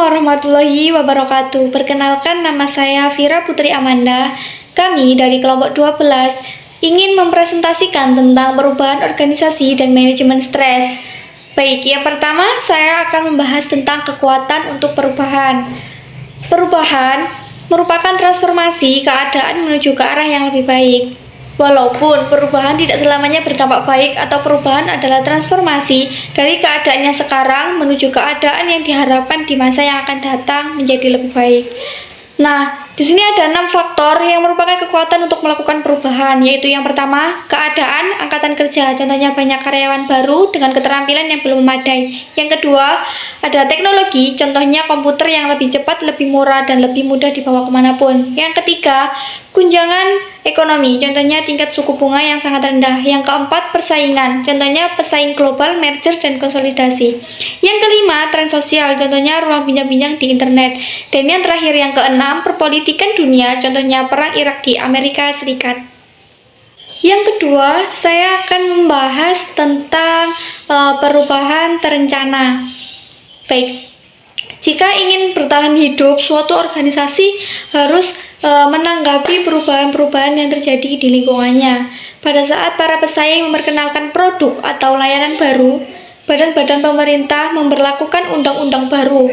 Warahmatullahi wabarakatuh. Perkenalkan, nama saya Vira Putri Amanda. Kami dari kelompok 12 ingin mempresentasikan tentang perubahan organisasi dan manajemen stres. Baik, yang pertama saya akan membahas tentang kekuatan untuk perubahan. Perubahan merupakan transformasi keadaan menuju ke arah yang lebih baik. Walaupun perubahan tidak selamanya berdampak baik atau perubahan adalah transformasi dari keadaan yang sekarang menuju keadaan yang diharapkan di masa yang akan datang menjadi lebih baik. Nah, di sini ada 6 faktor yang merupakan kekuatan untuk melakukan perubahan, yaitu yang pertama, keadaan angkatan kerja, contohnya banyak karyawan baru dengan keterampilan yang belum memadai. Yang kedua, ada teknologi, contohnya komputer yang lebih cepat, lebih murah, dan lebih mudah dibawa kemanapun. Yang ketiga, guncangan ekonomi, contohnya tingkat suku bunga yang sangat rendah. Yang keempat, persaingan, contohnya pesaing global, merger, dan konsolidasi. Yang kelima, tren sosial, contohnya ruang bincang-bincang di internet. Dan yang terakhir, yang keenam, perpolitikan dunia, contohnya perang Irak di Amerika Serikat. Yang kedua, saya akan membahas tentang perubahan terencana. Baik, jika ingin bertahan hidup, suatu organisasi harus menanggapi perubahan-perubahan yang terjadi di lingkungannya. Pada saat para pesaing memperkenalkan produk atau layanan baru, badan-badan pemerintah memberlakukan undang-undang baru.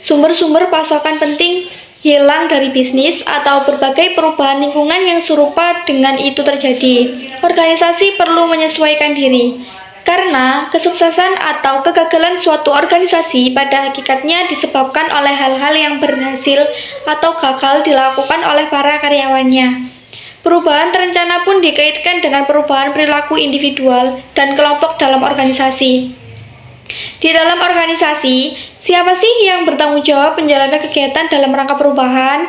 Sumber-sumber pasokan penting hilang dari bisnis atau berbagai perubahan lingkungan yang serupa dengan itu terjadi. Organisasi perlu menyesuaikan diri. Karena kesuksesan atau kegagalan suatu organisasi pada hakikatnya disebabkan oleh hal-hal yang berhasil atau gagal dilakukan oleh para karyawannya. Perubahan terencana pun dikaitkan dengan perubahan perilaku individual dan kelompok dalam organisasi. Di dalam organisasi, siapa sih yang bertanggung jawab menjalankan kegiatan dalam rangka perubahan?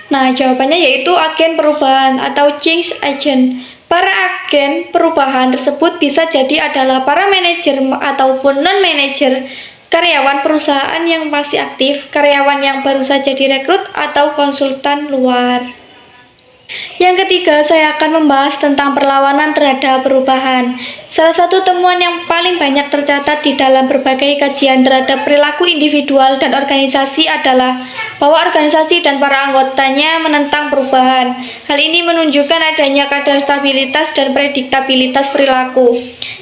Nah, jawabannya yaitu agen perubahan atau change agent. Para agen perubahan tersebut bisa jadi adalah para manajer ataupun non-manajer, karyawan perusahaan yang masih aktif, karyawan yang baru saja direkrut, atau konsultan luar. Yang ketiga, saya akan membahas tentang perlawanan terhadap perubahan. Salah satu temuan yang paling banyak tercatat di dalam berbagai kajian terhadap perilaku individual dan organisasi adalah bahwa organisasi dan para anggotanya menentang perubahan. Hal ini menunjukkan adanya kadar stabilitas dan prediktabilitas perilaku.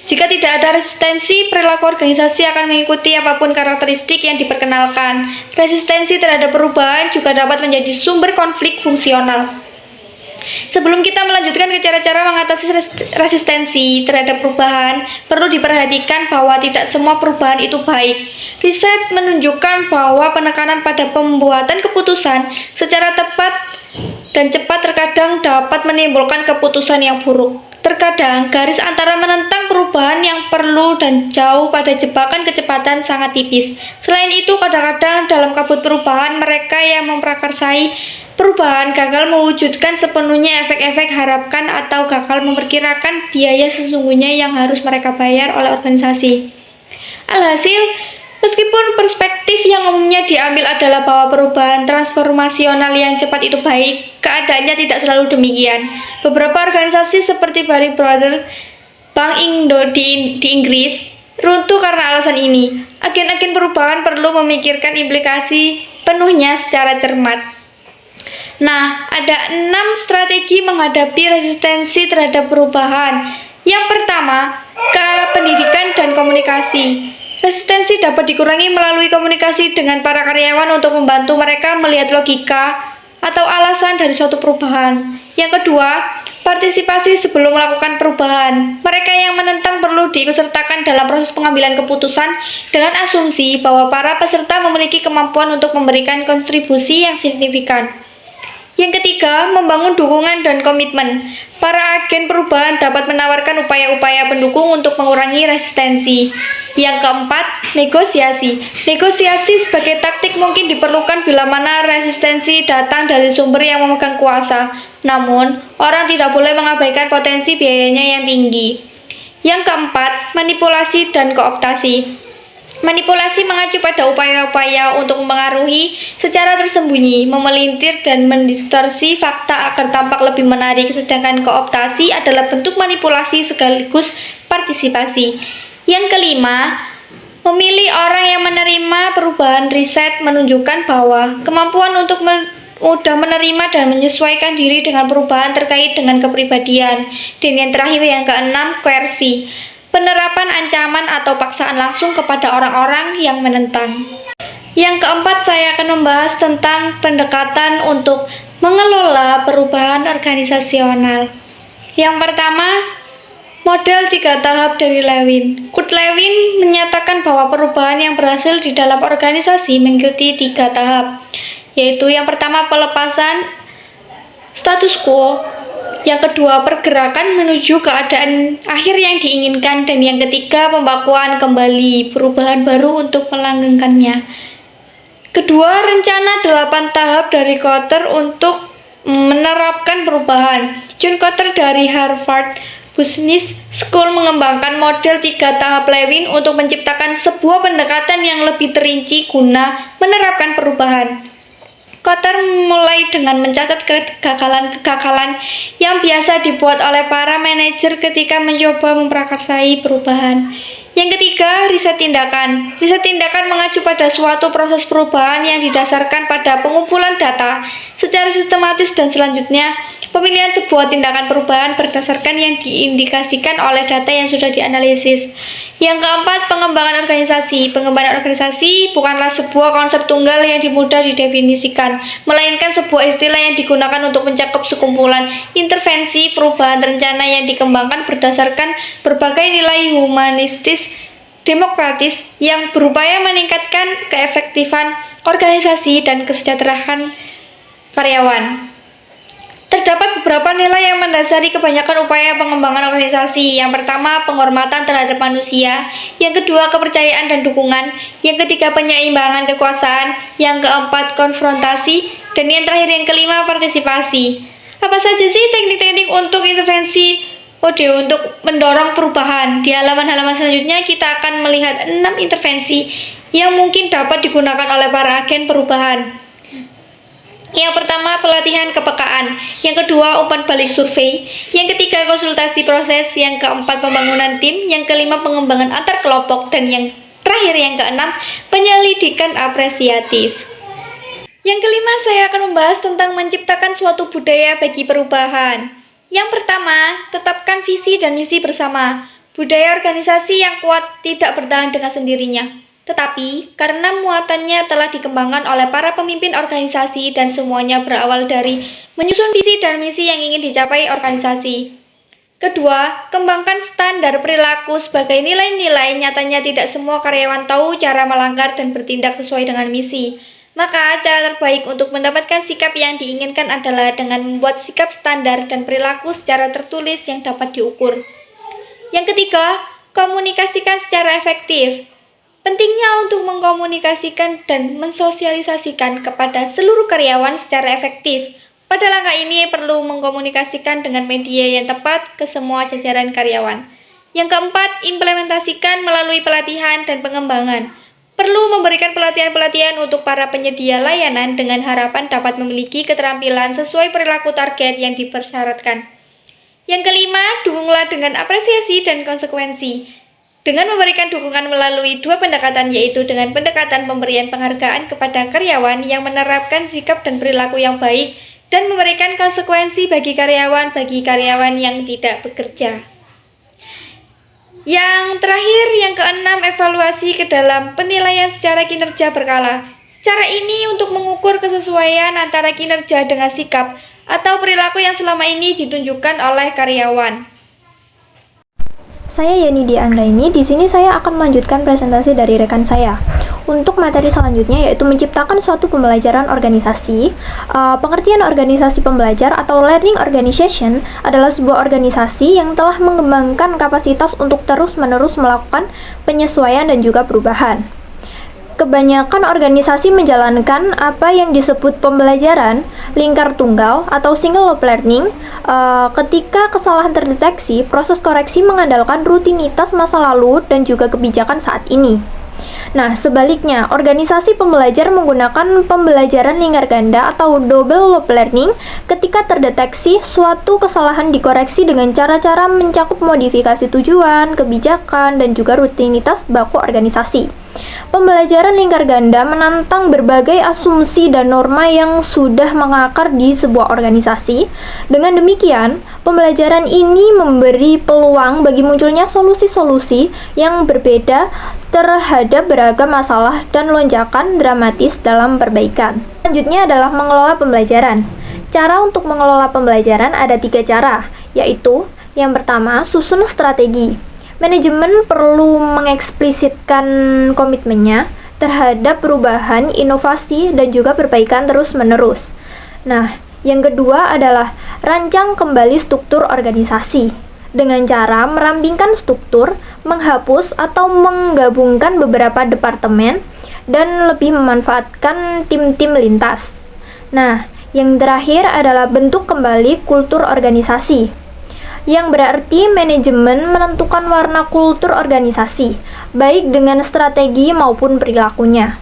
Jika tidak ada resistensi, perilaku organisasi akan mengikuti apapun karakteristik yang diperkenalkan. Resistensi terhadap perubahan juga dapat menjadi sumber konflik fungsional. Sebelum kita melanjutkan ke cara-cara mengatasi resistensi terhadap perubahan, perlu diperhatikan bahwa tidak semua perubahan itu baik. Riset menunjukkan bahwa penekanan pada pembuatan keputusan secara tepat dan cepat terkadang dapat menimbulkan keputusan yang buruk. Terkadang garis antara menentang perubahan yang perlu dan jauh pada jebakan kecepatan sangat tipis. Selain itu, kadang-kadang dalam kabut perubahan, mereka yang memprakarsai perubahan gagal mewujudkan sepenuhnya efek-efek harapkan atau gagal memperkirakan biaya sesungguhnya yang harus mereka bayar oleh organisasi. Alhasil, meskipun perspektif yang umumnya diambil adalah bahwa perubahan transformasional yang cepat itu baik, keadaannya tidak selalu demikian. Beberapa organisasi seperti Bari Brothers, Bank Indo di Inggris, runtuh karena alasan ini. Agen-agen perubahan perlu memikirkan implikasi penuhnya secara cermat. Nah, ada 6 strategi menghadapi resistensi terhadap perubahan. Yang pertama, pendidikan dan komunikasi. Resistensi dapat dikurangi melalui komunikasi dengan para karyawan untuk membantu mereka melihat logika atau alasan dari suatu perubahan. Yang kedua, partisipasi sebelum melakukan perubahan. Mereka yang menentang perlu diikutsertakan dalam proses pengambilan keputusan dengan asumsi bahwa para peserta memiliki kemampuan untuk memberikan kontribusi yang signifikan. Yang ketiga, membangun dukungan dan komitmen. Para agen perubahan dapat menawarkan upaya-upaya pendukung untuk mengurangi resistensi. Yang keempat, negosiasi. Negosiasi sebagai taktik mungkin diperlukan bila mana resistensi datang dari sumber yang memegang kuasa. Namun, orang tidak boleh mengabaikan potensi biayanya yang tinggi. Yang keempat, manipulasi dan kooptasi. Manipulasi mengacu pada upaya-upaya untuk mempengaruhi secara tersembunyi, memelintir dan mendistorsi fakta agar tampak lebih menarik, sedangkan kooptasi adalah bentuk manipulasi sekaligus partisipasi. Yang kelima, Memilih orang yang menerima perubahan. Riset menunjukkan bahwa kemampuan untuk mudah menerima dan menyesuaikan diri dengan perubahan terkait dengan kepribadian. Dan yang terakhir yang keenam, koersi. Penerapan ancaman atau paksaan langsung kepada orang-orang yang menentang. Yang keempat, saya akan membahas tentang pendekatan untuk mengelola perubahan organisasional. Yang pertama, model 3 tahap dari Lewin. Kurt Lewin menyatakan bahwa perubahan yang berhasil di dalam organisasi mengikuti 3 tahap, yaitu yang pertama pelepasan status quo, yang kedua pergerakan menuju keadaan akhir yang diinginkan, dan yang ketiga pembakuan kembali perubahan baru untuk melanggengkannya. Kedua, rencana 8 tahap dari Kotter untuk menerapkan perubahan. John Kotter dari Harvard Business School mengembangkan model 3 tahap Lewin untuk menciptakan sebuah pendekatan yang lebih terinci guna menerapkan perubahan. Kotter mulai dengan mencatat kegagalan-kegagalan yang biasa dibuat oleh para manajer ketika mencoba memprakarsai perubahan. Yang ketiga, riset tindakan. Riset tindakan mengacu pada suatu proses perubahan yang didasarkan pada pengumpulan data secara sistematis dan selanjutnya pemilihan sebuah tindakan perubahan berdasarkan yang diindikasikan oleh data yang sudah dianalisis. Yang keempat, pengembangan organisasi. Pengembangan organisasi bukanlah sebuah konsep tunggal yang mudah didefinisikan, melainkan sebuah istilah yang digunakan untuk mencakup sekumpulan intervensi perubahan rencana yang dikembangkan berdasarkan berbagai nilai humanistis demokratis yang berupaya meningkatkan keefektifan organisasi dan kesejahteraan karyawan. Terdapat beberapa nilai yang mendasari kebanyakan upaya pengembangan organisasi. Yang pertama, penghormatan terhadap manusia. Yang kedua, kepercayaan dan dukungan. Yang ketiga, penyeimbangan kekuasaan. Yang keempat, konfrontasi. Dan yang terakhir, yang kelima, partisipasi. Apa saja sih teknik-teknik untuk intervensi untuk mendorong perubahan? Di halaman-halaman selanjutnya kita akan melihat 6 intervensi yang mungkin dapat digunakan oleh para agen perubahan. Yang pertama, pelatihan kepekaan. Yang kedua, umpan balik survei. Yang ketiga, konsultasi proses. Yang keempat, pembangunan tim. Yang kelima, pengembangan antar kelompok. Dan yang terakhir, yang keenam, penyelidikan apresiatif. Yang kelima, saya akan membahas tentang menciptakan suatu budaya bagi perubahan. Yang pertama, tetapkan visi dan misi bersama. Budaya organisasi yang kuat tidak bertahan dengan sendirinya, tetapi karena muatannya telah dikembangkan oleh para pemimpin organisasi dan semuanya berawal dari menyusun visi dan misi yang ingin dicapai organisasi. Kedua, kembangkan standar perilaku sebagai nilai-nilai. Nyatanya tidak semua karyawan tahu cara melanggar dan bertindak sesuai dengan misi. Maka cara terbaik untuk mendapatkan sikap yang diinginkan adalah dengan membuat sikap standar dan perilaku secara tertulis yang dapat diukur. Yang ketiga, komunikasikan secara efektif. Pentingnya untuk mengkomunikasikan dan mensosialisasikan kepada seluruh karyawan secara efektif. Pada langkah ini perlu mengkomunikasikan dengan media yang tepat ke semua jajaran karyawan. Yang keempat, implementasikan melalui pelatihan dan pengembangan. Perlu memberikan pelatihan-pelatihan untuk para penyedia layanan dengan harapan dapat memiliki keterampilan sesuai perilaku target yang dipersyaratkan. Yang kelima, dukunglah dengan apresiasi dan konsekuensi. Dengan memberikan dukungan melalui 2 pendekatan, yaitu dengan pendekatan pemberian penghargaan kepada karyawan yang menerapkan sikap dan perilaku yang baik dan memberikan konsekuensi bagi karyawan yang tidak bekerja. Yang terakhir, yang keenam, evaluasi ke dalam penilaian secara kinerja berkala. Cara ini untuk mengukur kesesuaian antara kinerja dengan sikap atau perilaku yang selama ini ditunjukkan oleh karyawan. Saya Yeni Anggraini. Di sini saya akan melanjutkan presentasi dari rekan saya. Untuk materi selanjutnya yaitu menciptakan suatu pembelajaran organisasi. Pengertian organisasi pembelajar atau learning organization adalah sebuah organisasi yang telah mengembangkan kapasitas untuk terus-menerus melakukan penyesuaian dan juga perubahan. Kebanyakan organisasi menjalankan apa yang disebut pembelajaran lingkar tunggal atau single loop learning. Ketika kesalahan terdeteksi, proses koreksi mengandalkan rutinitas masa lalu dan juga kebijakan saat ini. Nah, sebaliknya, organisasi pembelajar menggunakan pembelajaran lingkar ganda atau double loop learning ketika terdeteksi suatu kesalahan dikoreksi dengan cara-cara mencakup modifikasi tujuan, kebijakan, dan juga rutinitas baku organisasi. Pembelajaran lingkar ganda menantang berbagai asumsi dan norma yang sudah mengakar di sebuah organisasi. Dengan demikian, pembelajaran ini memberi peluang bagi munculnya solusi-solusi yang berbeda terhadap beragam masalah dan lonjakan dramatis dalam perbaikan. Selanjutnya adalah mengelola pembelajaran. Cara untuk mengelola pembelajaran ada 3 cara, yaitu yang pertama, susun strategi. Manajemen perlu mengeksplisitkan komitmennya terhadap perubahan, inovasi, dan juga perbaikan terus-menerus. Nah, yang kedua adalah rancang kembali struktur organisasi dengan cara merampingkan struktur, menghapus atau menggabungkan beberapa departemen, dan lebih memanfaatkan tim-tim lintas. Nah, yang terakhir adalah bentuk kembali kultur organisasi, yang berarti manajemen menentukan warna kultur organisasi, baik dengan strategi maupun perilakunya.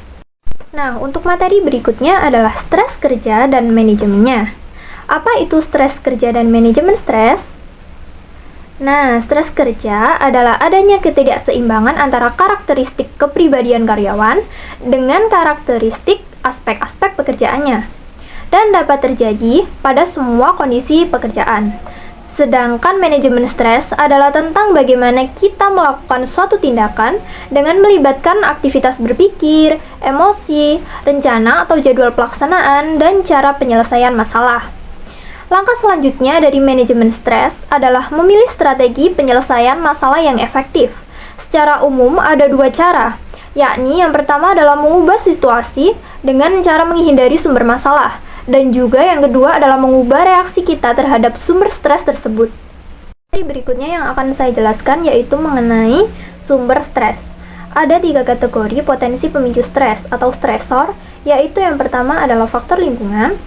Nah, untuk materi berikutnya adalah stres kerja dan manajemennya. Apa itu stres kerja dan manajemen stres? Nah, stres kerja adalah adanya ketidakseimbangan antara karakteristik kepribadian karyawan dengan karakteristik aspek-aspek pekerjaannya, dan dapat terjadi pada semua kondisi pekerjaan. Sedangkan manajemen stres adalah tentang bagaimana kita melakukan suatu tindakan dengan melibatkan aktivitas berpikir, emosi, rencana atau jadwal pelaksanaan, dan cara penyelesaian masalah. Langkah selanjutnya dari manajemen stres adalah memilih strategi penyelesaian masalah yang efektif. Secara umum ada 2 cara, yakni yang pertama adalah mengubah situasi dengan cara menghindari sumber masalah, dan juga yang kedua adalah mengubah reaksi kita terhadap sumber stres tersebut. Berikutnya yang akan saya jelaskan yaitu mengenai sumber stres. Ada 3 kategori potensi pemicu stres atau stresor, yaitu yang pertama adalah faktor lingkungan,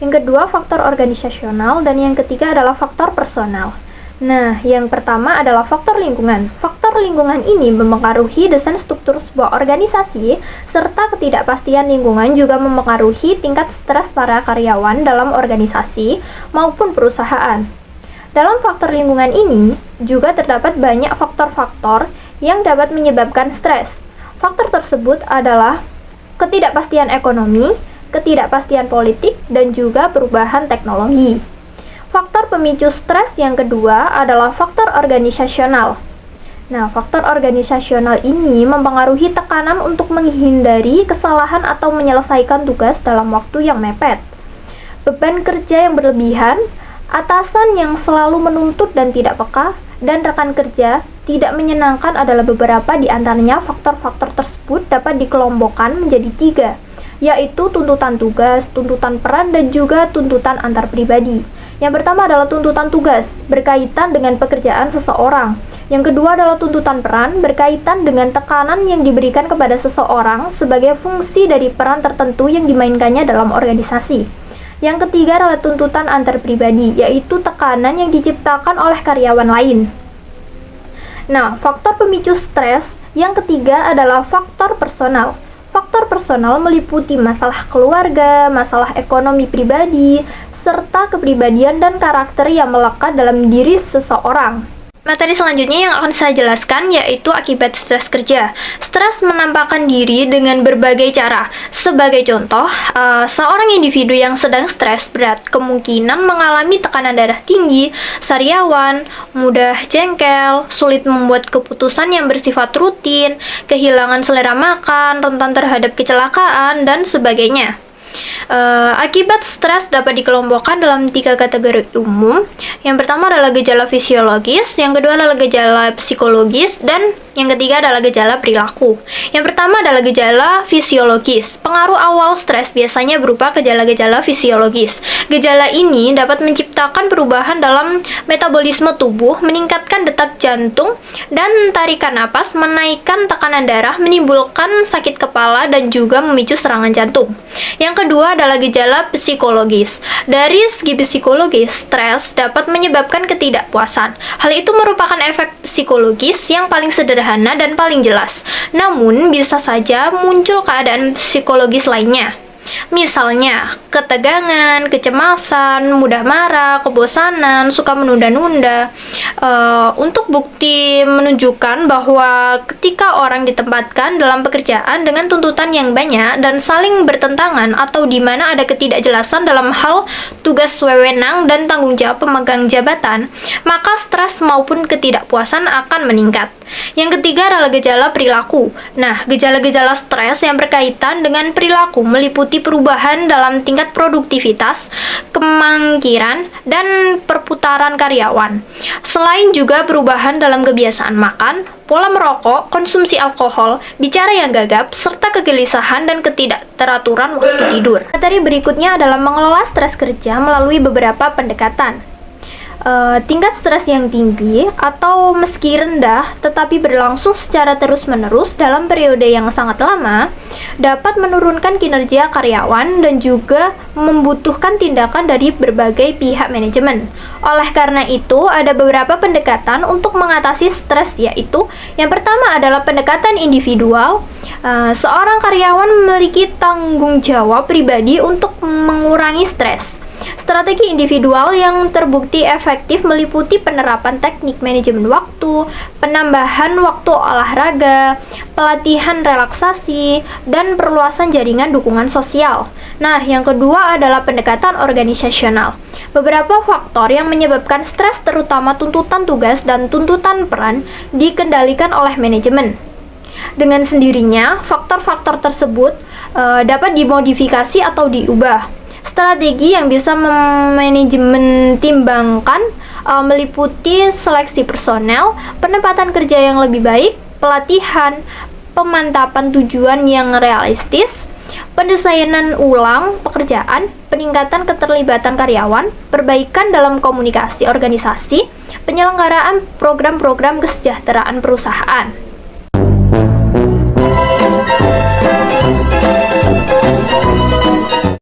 yang kedua faktor organisasional, dan yang ketiga adalah faktor personal. Nah, yang pertama adalah faktor lingkungan. Faktor lingkungan ini mempengaruhi desain struktur sebuah organisasi, serta ketidakpastian lingkungan juga mempengaruhi tingkat stres para karyawan dalam organisasi maupun perusahaan. Dalam faktor lingkungan ini, juga terdapat banyak faktor-faktor yang dapat menyebabkan stres. Faktor tersebut adalah ketidakpastian ekonomi, ketidakpastian politik, dan juga perubahan teknologi. Faktor pemicu stres yang kedua adalah faktor organisasional. Nah, faktor organisasional ini mempengaruhi tekanan untuk menghindari kesalahan atau menyelesaikan tugas dalam waktu yang mepet. Beban kerja yang berlebihan, atasan yang selalu menuntut dan tidak peka, dan rekan kerja tidak menyenangkan adalah beberapa di antaranya. Faktor-faktor tersebut dapat dikelompokkan menjadi 3, yaitu tuntutan tugas, tuntutan peran, dan juga tuntutan antar pribadi. Yang pertama adalah tuntutan tugas, berkaitan dengan pekerjaan seseorang. Yang kedua adalah tuntutan peran, berkaitan dengan tekanan yang diberikan kepada seseorang sebagai fungsi dari peran tertentu yang dimainkannya dalam organisasi. Yang ketiga adalah tuntutan antar pribadi, yaitu tekanan yang diciptakan oleh karyawan lain. Nah, faktor pemicu stres yang ketiga adalah faktor personal. Faktor personal meliputi masalah keluarga, masalah ekonomi pribadi, serta kepribadian dan karakter yang melekat dalam diri seseorang. Materi selanjutnya yang akan saya jelaskan yaitu akibat stres kerja. Stres menampakkan diri dengan berbagai cara. Sebagai contoh, seorang individu yang sedang stres berat kemungkinan mengalami tekanan darah tinggi, sariawan, mudah jengkel, sulit membuat keputusan yang bersifat rutin, kehilangan selera makan, rentan terhadap kecelakaan, dan sebagainya. Akibat stres dapat dikelompokkan dalam 3 kategori umum. Yang pertama adalah gejala fisiologis, yang kedua adalah gejala psikologis, dan yang ketiga adalah gejala perilaku. Yang pertama adalah gejala fisiologis. Pengaruh awal stres biasanya berupa gejala-gejala fisiologis. Gejala ini dapat menciptakan perubahan dalam metabolisme tubuh, meningkatkan detak jantung dan tarikan napas, menaikkan tekanan darah, menimbulkan sakit kepala, dan juga memicu serangan jantung. Yang kedua adalah gejala psikologis. Dari segi psikologis, stres dapat menyebabkan ketidakpuasan. Hal itu merupakan efek psikologis yang paling sederhana dan paling jelas. Namun, bisa saja muncul keadaan psikologis lainnya. Misalnya, ketegangan, kecemasan, mudah marah, kebosanan, suka menunda-nunda. Untuk bukti menunjukkan bahwa ketika orang ditempatkan dalam pekerjaan dengan tuntutan yang banyak dan saling bertentangan atau di mana ada ketidakjelasan dalam hal tugas wewenang dan tanggung jawab pemegang jabatan, maka stres maupun ketidakpuasan akan meningkat. Yang ketiga adalah gejala perilaku. Nah, gejala-gejala stres yang berkaitan dengan perilaku meliputi perubahan dalam tingkat produktivitas, kemangkiran, dan perputaran karyawan. Selain juga perubahan dalam kebiasaan makan, pola merokok, konsumsi alkohol, bicara yang gagap, serta kegelisahan dan ketidakteraturan waktu tidur. Materi berikutnya adalah mengelola stres kerja melalui beberapa pendekatan. Tingkat stres yang tinggi atau meski rendah tetapi berlangsung secara terus-menerus dalam periode yang sangat lama dapat menurunkan kinerja karyawan dan juga membutuhkan tindakan dari berbagai pihak manajemen. Oleh karena itu, ada beberapa pendekatan untuk mengatasi stres, yaitu yang pertama adalah pendekatan individual. Seorang karyawan memiliki tanggung jawab pribadi untuk mengurangi stres. Strategi individual yang terbukti efektif meliputi penerapan teknik manajemen waktu, penambahan waktu olahraga, pelatihan relaksasi, dan perluasan jaringan dukungan sosial. Nah, yang kedua adalah pendekatan organisasional. Beberapa faktor yang menyebabkan stres, terutama tuntutan tugas dan tuntutan peran, dikendalikan oleh manajemen. Dengan sendirinya, faktor-faktor tersebut dapat dimodifikasi atau diubah. Strategi yang bisa manajemen timbangkan meliputi seleksi personel, penempatan kerja yang lebih baik, pelatihan, pemantapan tujuan yang realistis, pendesainer ulang pekerjaan, peningkatan keterlibatan karyawan, perbaikan dalam komunikasi organisasi, penyelenggaraan program-program kesejahteraan perusahaan.